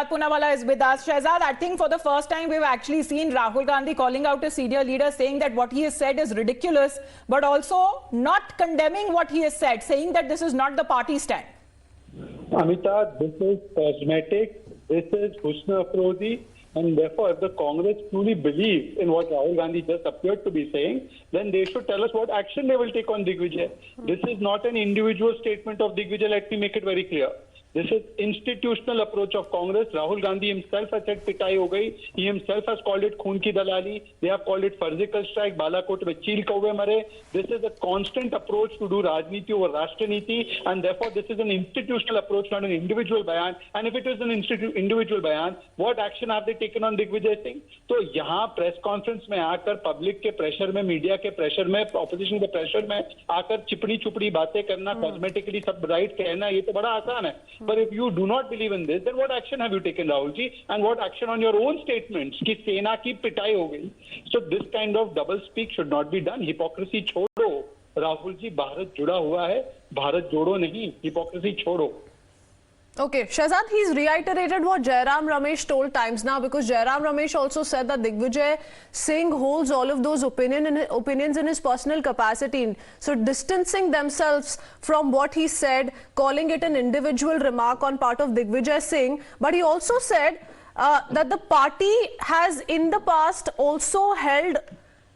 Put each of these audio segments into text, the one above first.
Poonawalla is with us. Shehzad, I think for the first time we've actually seen Rahul Gandhi calling out a senior leader, saying that what he has said is ridiculous, but also not condemning what he has said, saying that this is not the party stand. Amita, this is cosmetic, this is Husna Afrozi, and therefore if the Congress truly believes in what Rahul Gandhi just appeared to be saying, then they should tell us what action they will take on Digvijay. This is not an individual statement of Digvijay, let me make it very clear. This is institutional approach of Congress. Rahul Gandhi himself has said pitai ho gayi. He himself has called it khoon ki dalali. They have called it surgical strike. Balakot mein cheel kauve mare. This is a constant approach to do rajniti over rashtra-niti, and therefore this is an institutional approach, not an individual bayan. And if it is an individual bayan, what action have they taken on Digvijay Singh? So यहाँ press conference में आकर public के pressure में, media के pressure में, opposition के pressure में आकर चिपड़ी चुपड़ी बातें करना, cosmetically सब right कहना, ये तो बड़ा आसान है. But if you do not believe in this, then what action have you taken, Rahulji? And what action on your own statements? कि सेना की पिटाई हो गई. So this kind of double speak should not be done. Hypocrisy छोड़ो. राहुल जी, भारत जुड़ा हुआ है. भारत जोड़ो नहीं. Hypocrisy छोड़ो. Okay, Shehzad, he's reiterated what Jairam Ramesh told Times Now, because Jairam Ramesh also said that Digvijay Singh holds all of those opinions in his personal capacity. So distancing themselves from what he said, calling it an individual remark on part of Digvijay Singh. But he also said that the party has in the past also held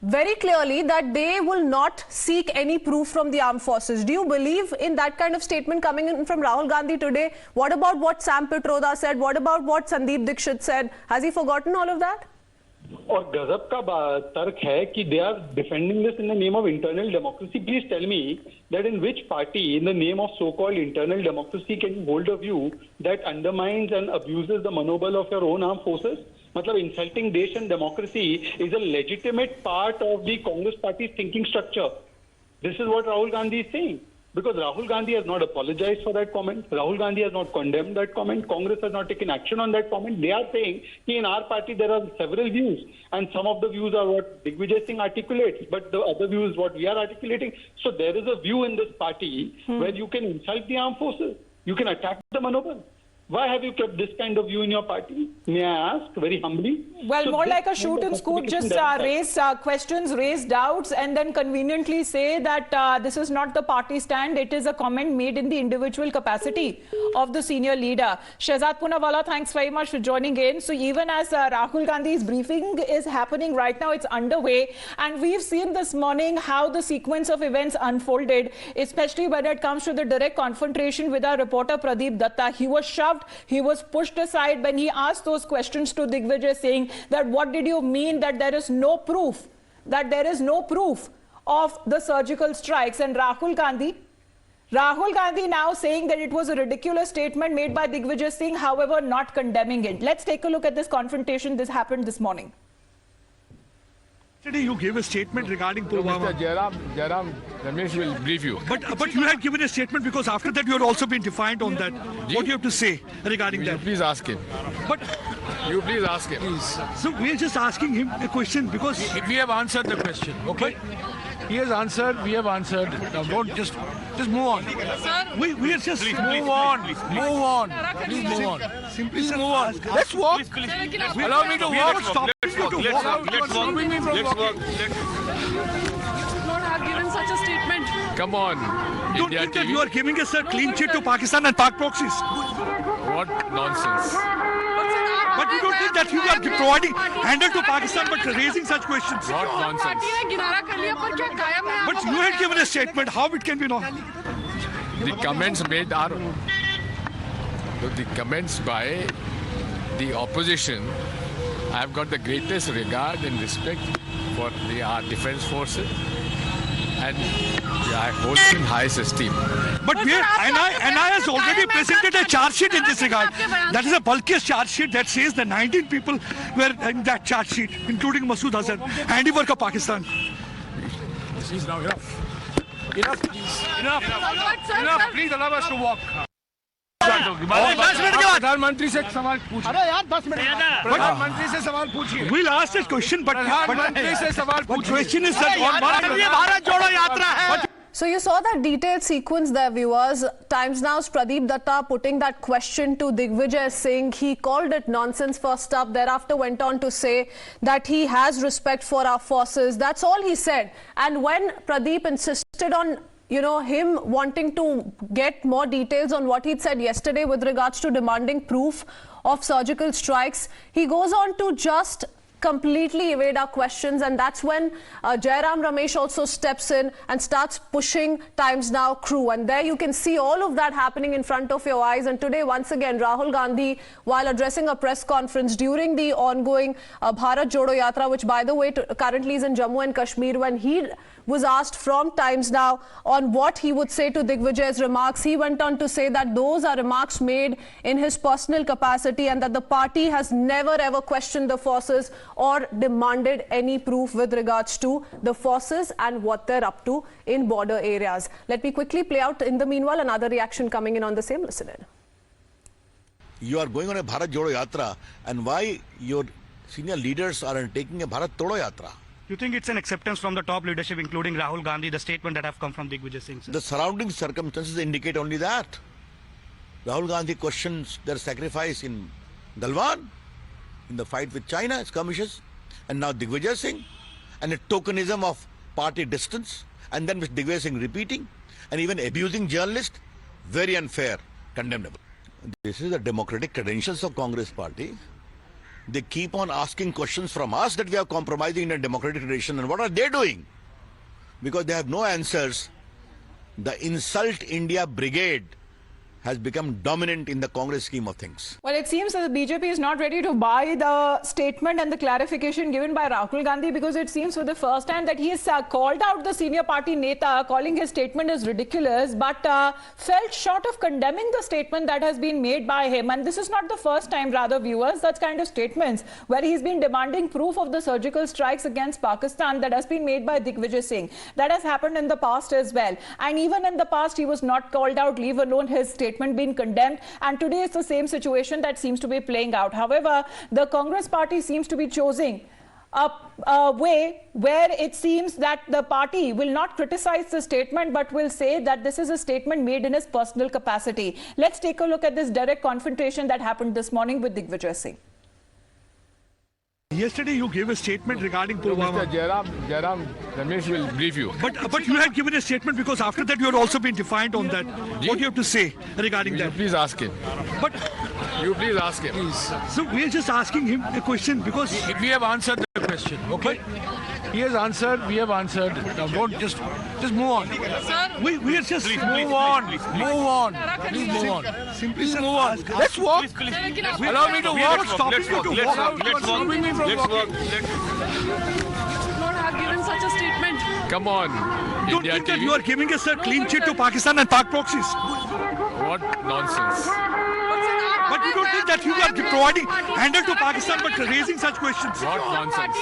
very clearly that they will not seek any proof from the armed forces. Do you believe in that kind of statement coming in from Rahul Gandhi today? What about what Sam Pitroda said? What about what Sandeep Dixit said? Has he forgotten all of that? और गजब का तर्क है कि they are defending this in the name of internal democracy. Please tell me that in which party, in the name of so-called internal democracy, can you hold a view that undermines and abuses the manobel of your own armed forces? मतलब insulting देश and democracy is a legitimate part of the Congress party's thinking structure. This is what Rahul Gandhi is saying. Because Rahul Gandhi has not apologized for that comment. Rahul Gandhi has not condemned that comment. Congress has not taken action on that comment. They are saying that in our party there are several views, and some of the views are what Digvijay Singh articulates, but the other view is what we are articulating. So there is a view in this party where you can insult the armed forces. You can attack the manobel. Why have you kept this kind of view in your party? May I ask very humbly? Well, so more like a shoot and scoop, just raise questions, raise doubts, and then conveniently say that this is not the party stand. It is a comment made in the individual capacity of the senior leader. Shehzad Poonawalla, thanks very much for joining in. So even as Rahul Gandhi's briefing is happening right now, it's underway. And we've seen this morning how the sequence of events unfolded, especially when it comes to the direct confrontation with our reporter Pradeep Datta. He was shoved. He was pushed aside when he asked those questions to Digvijay Singh that what did you mean that there is no proof, of the surgical strikes. And Rahul Gandhi now saying that it was a ridiculous statement made by Digvijay Singh, however not condemning it. Let's take a look at this confrontation. This happened this morning. Yesterday you gave a statement regarding Pulwama. Mr. Jairam Ramesh will brief you. But you had given a statement because after that you had also been defiant on that. What do you have to say regarding that? Please ask him. But you please ask him. So we are just asking him a question because we have answered the question. Okay. He has answered. We have answered. Now don't just move on. We are just move on. Move on. Please move on. Simply move on. Let's walk. Allow me to walk. Let's walk. Not have given such a statement. Come on. Don't think that you are giving us a clean sheet to Pakistan and Pak proxies. What nonsense. But you don't think that you are providing handle to Pakistan but raising such questions. What nonsense. But you had given a statement. How it can be not? The comments made are the comments by the opposition. I have got the greatest regard and respect for our defense forces, and I hold them in highest esteem. But NI has already presented a charge sheet in this regard. That is a bulkiest charge sheet that says the 19 people were in that charge sheet, including Masood Azhar, handiwork of Pakistan. This is now enough. Enough. Please allow us to walk. प्रधानमंत्री से सवाल पूछिए। अरे यार 10 minute प्रधानमंत्री से सवाल पूछिए। We'll ask this question, but प्रधानमंत्री से सवाल पूछिए। question is that भारत जोड़ो यात्रा है। So you saw that detailed sequence there, viewers. Times Now's Pradeep Datta putting that question to Digvijaya Singh. He called it nonsense first up, thereafter went on to say that he has respect for our forces. That's all he said. And when Pradeep insisted on him wanting to get more details on what he'd said yesterday with regards to demanding proof of surgical strikes, he goes on to just completely evade our questions, and that's when Jairam Ramesh also steps in and starts pushing Times Now crew. And there you can see all of that happening in front of your eyes. And today, once again, Rahul Gandhi, while addressing a press conference during the ongoing Bharat Jodo Yatra, which by the way currently is in Jammu and Kashmir, when he was asked from Times Now on what he would say to Digvijaya's remarks, he went on to say that those are remarks made in his personal capacity and that the party has never ever questioned the forces or demanded any proof with regards to the forces and what they're up to in border areas. Let me quickly play out in the meanwhile another reaction coming in on the same. Listen in. You are going on a Bharat Jodo Yatra, and why your senior leaders are taking a Bharat Todo Yatra? You think it's an acceptance from the top leadership, including Rahul Gandhi, the statement that have come from Digvijaya Singh? The surrounding circumstances indicate only that. Rahul Gandhi questions their sacrifice in Galwan, in the fight with China, skirmishes, and now Digvijaya Singh, and a tokenism of party distance, and then with Digvijaya Singh repeating, and even abusing journalists, very unfair, condemnable. This is the democratic credentials of Congress party. They keep on asking questions from us that we are compromising in a democratic tradition. And what are they doing? Because they have no answers. The Insult India Brigade has become dominant in the Congress scheme of things. Well, it seems that the BJP is not ready to buy the statement and the clarification given by Rahul Gandhi, because it seems for the first time that he has called out the senior party Neta, calling his statement as ridiculous, but felt short of condemning the statement that has been made by him. And this is not the first time, rather, viewers, such kind of statements where he's been demanding proof of the surgical strikes against Pakistan that has been made by Digvijaya Singh. That has happened in the past as well. And even in the past, he was not called out, leave alone his statement been condemned, and today it's the same situation that seems to be playing out. However, the Congress party seems to be choosing a way where it seems that the party will not criticize the statement but will say that this is a statement made in his personal capacity. Let's take a look at this direct confrontation that happened this morning with Digvijaya Singh. Yesterday you gave a statement regarding Pulwama. Mr. Jairam Ramesh will brief you. But you had given a statement because after that you had also been defiant on that. What do you have to say regarding that? Please ask him. But you please ask him. Please. So we are just asking him a question because we have answered the question. Okay. He has answered. We have answered. Now don't just move on. We are just Move on. Move on. Please move on. Simply Please move on. Let's walk. Allow me to We are walk. not stopping you to walk. Let's walk. Not have given such a statement. Come on. Don't India think that TV. you are giving us a clean chit to Pakistan and Pak proxies. What nonsense. But you don't think that you are providing handle to Pakistan but raising such questions. What nonsense.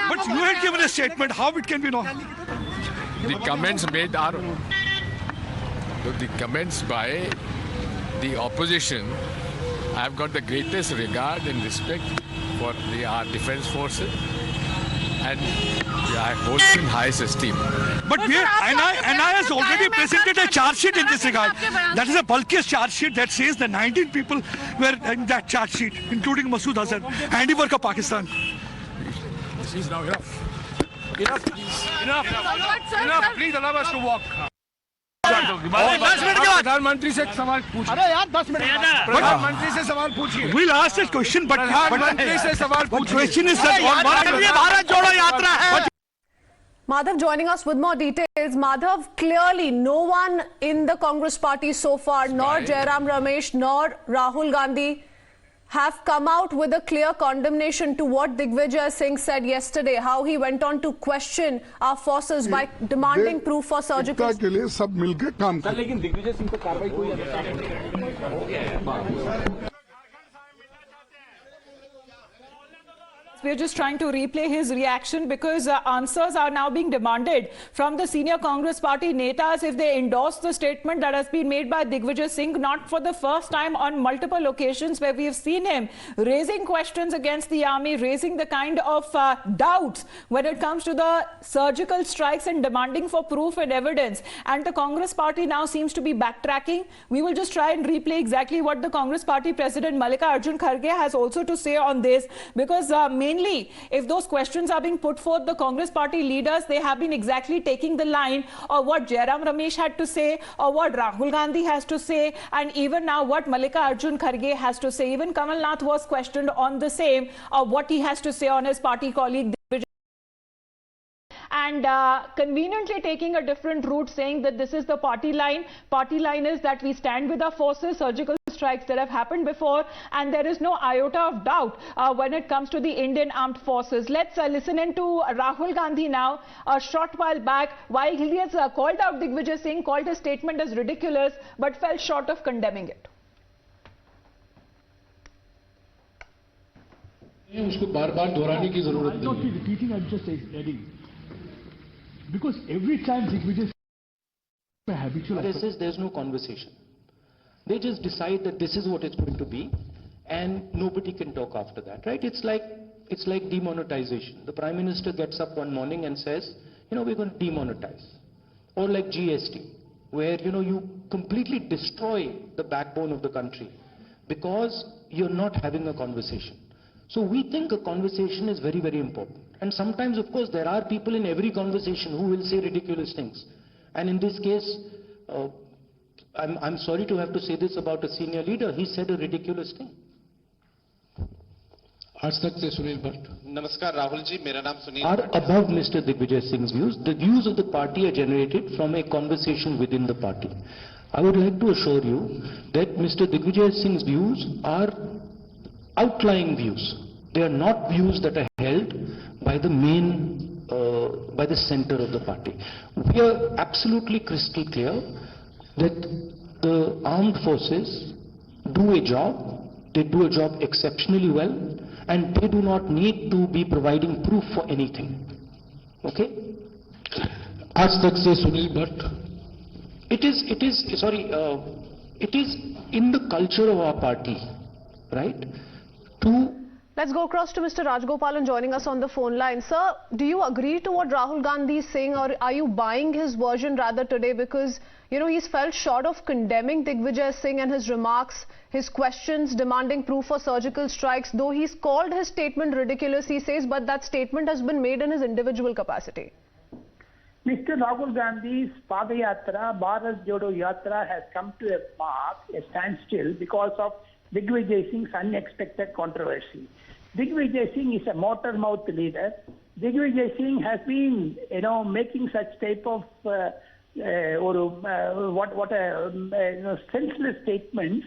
But you had given a statement. How it can be not? The comments made are the comments by the opposition. I have got the greatest regard and respect for our defense forces, and I hold them in highest esteem. But NI has already presented a charge sheet in this regard. That is a bulkiest charge sheet that says the 19 people were in that charge sheet, including Masood Azhar, handiwork of Pakistan. This is now enough. Enough, please. Enough. Please allow us to walk. प्रधानमंत्री से सवाल पूछिए. अरे यार 10 minute. प्रधानमंत्री से सवाल पूछिए. We'll ask this question, but प्रधानमंत्री से सवाल पूछिए. question is that भारत जोड़ो यात्रा है. Madhav joining us with more details. Madhav, clearly no one in the Congress party so far, nor Jairam Ramesh, nor Rahul Gandhi, have come out with a clear condemnation to what Digvijaya Singh said yesterday, how he went on to question our forces by demanding proof for surgical. के लिए सब मिलकर काम करें. लेकिन दिग्विजय सिंह पर कार्रवाई कोई We're just trying to replay his reaction because answers are now being demanded from the senior Congress party netas if they endorse the statement that has been made by Digvijaya Singh, not for the first time, on multiple occasions where we have seen him raising questions against the army, raising the kind of doubts when it comes to the surgical strikes and demanding for proof and evidence. And the Congress party now seems to be backtracking. We will just try and replay exactly what the Congress party president Mallikarjun Kharge has also to say on this, because mainly, if those questions are being put forth, the Congress party leaders, they have been exactly taking the line of what Jairam Ramesh had to say, or what Rahul Gandhi has to say, and even now what Mallikarjun Kharge has to say. Even Kamal Nath was questioned on the same, what he has to say on his party colleague Digvijaya, and conveniently taking a different route, saying that this is the party line. Party line is that we stand with our forces, surgical strikes that have happened before, and there is no iota of doubt when it comes to the Indian armed forces. Let's listen in to Rahul Gandhi now. A short while back, while he has called out Digvijaya Singh, called his statement as ridiculous, but fell short of condemning it. उसको बार-बार दोहराने की जरूरत नहीं है. I'm not repeating, I'm just adding. Because every time Digvijaya Singh habitual. There's no conversation. They just decide that this is what it's going to be, and nobody can talk after that, right? It's like demonetization. The Prime Minister gets up one morning and says, we're going to demonetize. Or like GST, where, you completely destroy the backbone of the country because you're not having a conversation. So we think a conversation is very, very important. And sometimes, of course, there are people in every conversation who will say ridiculous things. And in this case, I'm sorry to have to say this about a senior leader. He said a ridiculous thing. आज तक से सुनील भट्ट. नमस्कार राहुल जी, मेरा नाम Sunil Are Bhatt. above Mr. Digvijaya Singh's views. The views of the party are generated from a conversation within the party. I would like to assure you that Mr. Digvijaya Singh's views are outlying views. They are not views that are held by the main, by the center of the party. We are absolutely crystal clear that the armed forces do a job, they do a job exceptionally well, and they do not need to be providing proof for anything. Okay? आज तक से Sunil Bhatt. It is in the culture of our party, right? Let's go across to Mr. Rajgopalan joining us on the phone line. Sir, do you agree to what Rahul Gandhi is saying, or are you buying his version rather today? Because, he's fell short of condemning Digvijaya Singh and his remarks, his questions demanding proof for surgical strikes, though he's called his statement ridiculous, he says, but that statement has been made in his individual capacity. Mr. Rahul Gandhi's Padayatra, Bharat Jodo Yatra, has come to a mark, a standstill, because of Digvijaya Singh's unexpected controversy. Digvijaya Singh is a motor-mouth leader. Digvijaya Singh has been, making such type of senseless statements.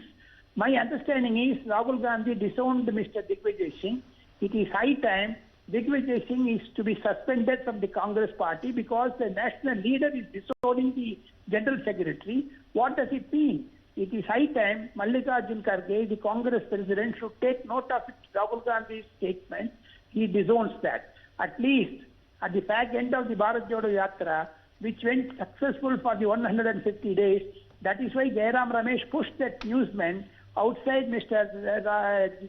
My understanding is Rahul Gandhi disowned Mr. Digvijaya Singh. It is high time Digvijaya Singh is to be suspended from the Congress party because the national leader is disowning the General Secretary. What does it mean? It is high time Mallikarjun Kharge, the Congress president, should take note of Rahul Gandhi's statement. He disowns that. At least at the back end of the Bharat Jodo Yatra, which went successful for the 150 days, that is why Jairam Ramesh pushed that newsman outside Mr.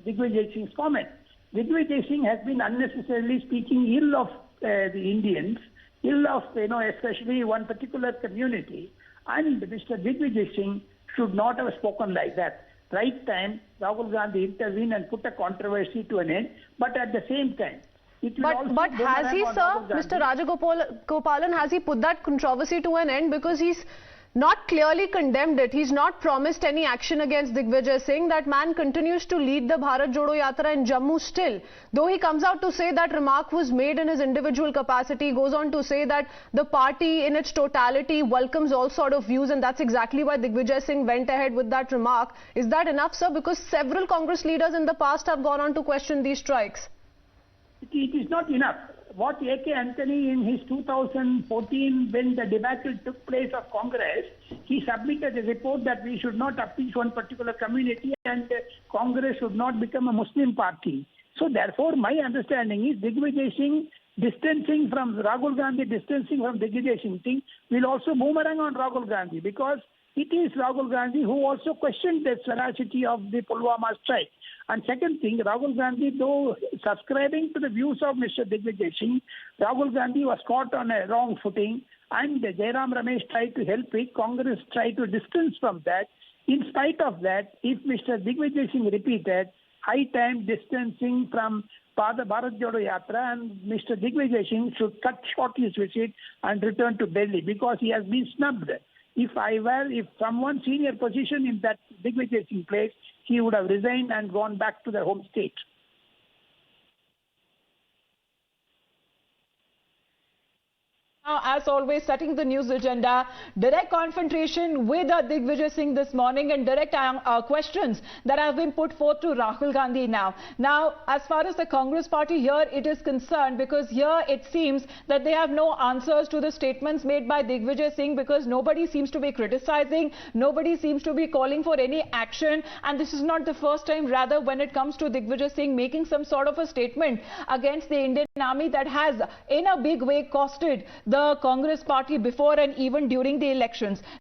Digvijaya Singh's comment. Digvijaya Singh has been unnecessarily speaking ill of the Indians, ill of, especially one particular community. And Mr. Digvijaya Singh should not have spoken like that. Right time, Rahul Gandhi intervened and put a controversy to an end, but at the same time, But has he, sir, Mr. Rajagopalan, has he put that controversy to an end? Because he's not clearly condemned it. He's not promised any action against Digvijaya Singh. That man continues to lead the Bharat Jodo Yatra in Jammu still. Though he comes out to say that remark was made in his individual capacity, goes on to say that the party in its totality welcomes all sort of views, and that's exactly why Digvijaya Singh went ahead with that remark. Is that enough, sir? Because several Congress leaders in the past have gone on to question these strikes. It is not enough. What A.K. Anthony in his 2014, when the debacle took place of Congress, he submitted a report that we should not appease one particular community and Congress should not become a Muslim party. So therefore, my understanding is Digvijay Singh distancing from Rahul Gandhi, distancing from Digvijay Singh will also boomerang on Rahul Gandhi, because it is Rahul Gandhi who also questioned the veracity of the Pulwama strike. And second thing, Rahul Gandhi, though subscribing to the views of Mr. Digvijay Singh, Rahul Gandhi was caught on a wrong footing, and Jairam Ramesh tried to help it. Congress tried to distance from that. In spite of that, if Mr. Digvijay Singh repeated, high time distancing from Bharat Jodo Yatra, and Mr. Digvijay Singh should cut short his visit and return to Delhi, because he has been snubbed. If someone senior position in that Digvijay Singh place, he would have resigned and gone back to their home state. Now, as always, setting the news agenda, direct confrontation with Digvijay Singh this morning, and direct questions that have been put forth to Rahul Gandhi now. Now, as far as the Congress party here it is concerned, because here it seems that they have no answers to the statements made by Digvijay Singh, because nobody seems to be criticizing, nobody seems to be calling for any action, and this is not the first time, rather, when it comes to Digvijay Singh making some sort of a statement against the Indian Army that has in a big way costed the Congress party before and even during the elections.